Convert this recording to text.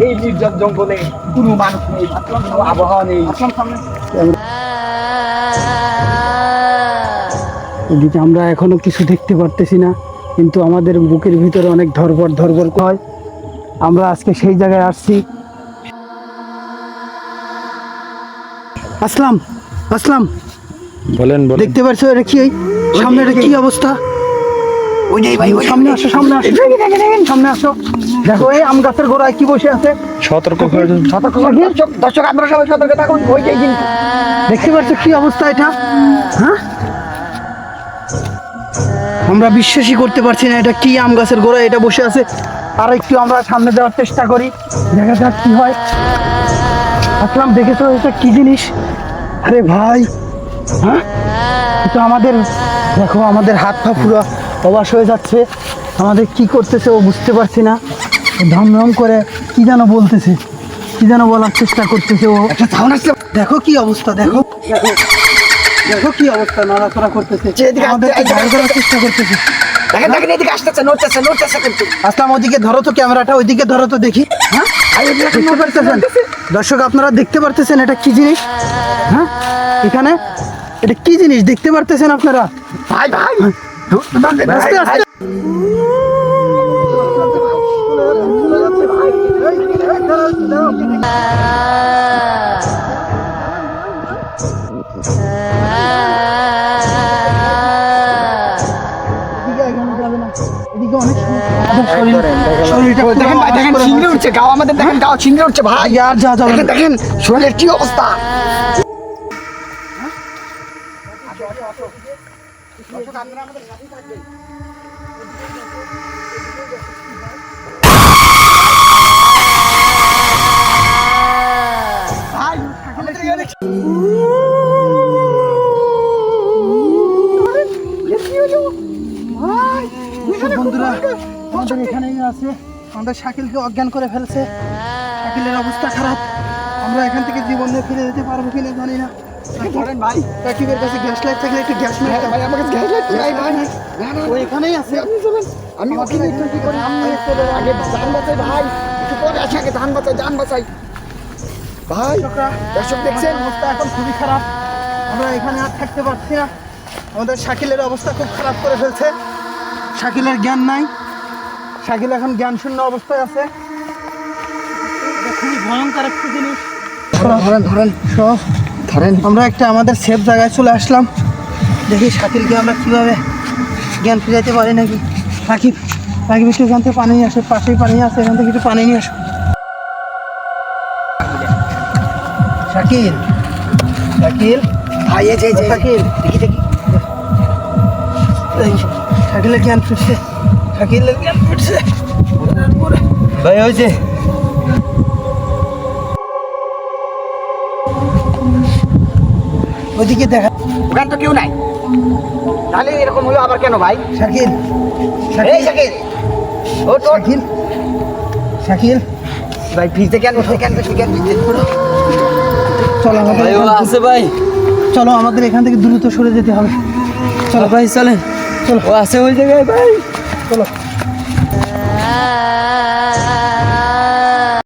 এই নির্জন জঙ্গলে কোনো মানুষ নেই, কোনো আবহাওয়া নেই। এদিকে আমরা এখনো কিছু দেখতে পারতেছি না, কিন্তু আমাদের বুকের ভিতরে অনেক ধরবর ধরবর হয়। আমরা আজকে সেই জায়গায় আসছি। আসলাম, আসলাম, বলেন বলেন। দেখতে পাচ্ছ এটা কি? সামনে এটা কি অবস্থা? ওই নেই ভাই, সামনে আসো, সামনে আসো, সামনে আসো। দেখো এই আম গাছের গোড়ায় কি বসে আছে। সতর্ক করে দিন। সতর্ক দর্শক, আপনারা সবাই সতর্ক থাকুন। ওইটাই কিন্তু দেখতে পাচ্ছ কি অবস্থা এটা? হ্যাঁ, আমরা বিশ্বাসই করতে পারছি না এটা কি আম গাছের গোড়ায় এটা বসে আছে। আর একটু আমরা সামনে যাওয়ার চেষ্টা করি, দেখা যাক কি হয়। আসলাম, দেখেছো এটা কি জিনিস? আরে ভাই, হ্যাঁ, এটা আমাদের, দেখো আমাদের হাত পা পুরো অবাস হয়ে যাচ্ছে। আমাদের কি করতেছে ও বুঝতে পারছি না। ধম করে কি যেন বলতেছে, কি যেন বলার চেষ্টা করতেছে ও। একটা সাউন্ড আসছে। দেখো কি অবস্থা, দেখো দেখো কি অবস্থা, নড়াচড়া করতেছে, যেদিকে আমাদেরকে ঝাড়ু দেওয়ার চেষ্টা করতেছে। দেখেন দেখেন, এদিকে আসতেছে, নড়তেছে কিন্তু। আসলাম, ওদিকে ধরো তো ক্যামেরাটা, ওইদিকে ধরো তো দেখি। হ্যাঁ, দেখতে পারতেছেন দর্শক, আপনারা দেখতে পারতেছেন এটা কি জিনিস? হ্যাঁ, এখানে এটা কি জিনিস দেখতে পারতেছেন আপনারা? ভাই ভাই, আস্তে আস্তে। এদিকে অনেক শরীরটা পুরো দেখেন ভাই, দেখেন ছিংড়ে উঠছে গাও, আমাদের দেখেন গাও ছিংড়ে উঠছে ভাই। আর যা যাবে না। দেখেন শরীরের কি অবস্থা। বন্ধুরা, আমাদের এখানেই আছে, আমাদের শাকিলকে অজ্ঞান করে ফেলছে। শাকিলের অবস্থা খারাপ। আমরা এখান থেকে জীবন নিয়ে ফিরে যেতে পারবো কিনা জানি না। ভাই সাকিবের কাছে গ্যাস লাইট থাকলে একটু গ্যাস লাইট, ভাই আমাকে গ্যাস লাগছে ভাই ভাই। ও এখানেই আছে। আমি ওকে নিয়ে একটু কি করি, আগে জান বাঁচাই ভাই, একটু পরে আসি, আগে জান বাঁচাই ভাই। দর্শক দেখছেন অবস্থা এখন খুবই খারাপ, আমরা এখানে আর থাকতে পারছি না। আমাদের শাকিলের অবস্থা খুব খারাপ করে ফেলছে। শাকিলের জ্ঞান নাই, শাকিল এখন জ্ঞান শূন্য অবস্থায় আছে। এটা খুবই ভয়ঙ্কর একটা জিনিস। ধরেন আমরা একটা আমাদের সেফ জায়গায় চলে আসলাম। দেখি শাকিলকে আমরা কিভাবে জ্ঞান ফিরাইতে পারি নাকি। রাকিব, রাকিব একটু এখান থেকে পানি নিয়ে আসে, পাশেই পানি আছে, এখান থেকে একটু পানি নিয়ে আসো। শাকিল, শাকিল ভাই, এই যে শাকিল, শাকিলের জ্ঞান ফিরছে, শাকিলের জ্ঞান ফিরছে ভাই হয়েছে। ওইদিকে দেখা। ওখানে তো কেউ নাই, তাহলে এরকম হলো আবার কেন ভাই? শাকিল, এই শাকিল, ও তো শাকিল, শাকিল, ভাই ফিরতে কেন চলো আমাদের ভাই ও আছে ভাই, চলো আমাদের এখান থেকে দ্রুত সরে যেতে হবে। চলো ভাই চলেন, চলো। ও আছে ওই জায়গায় ভাই। চলো।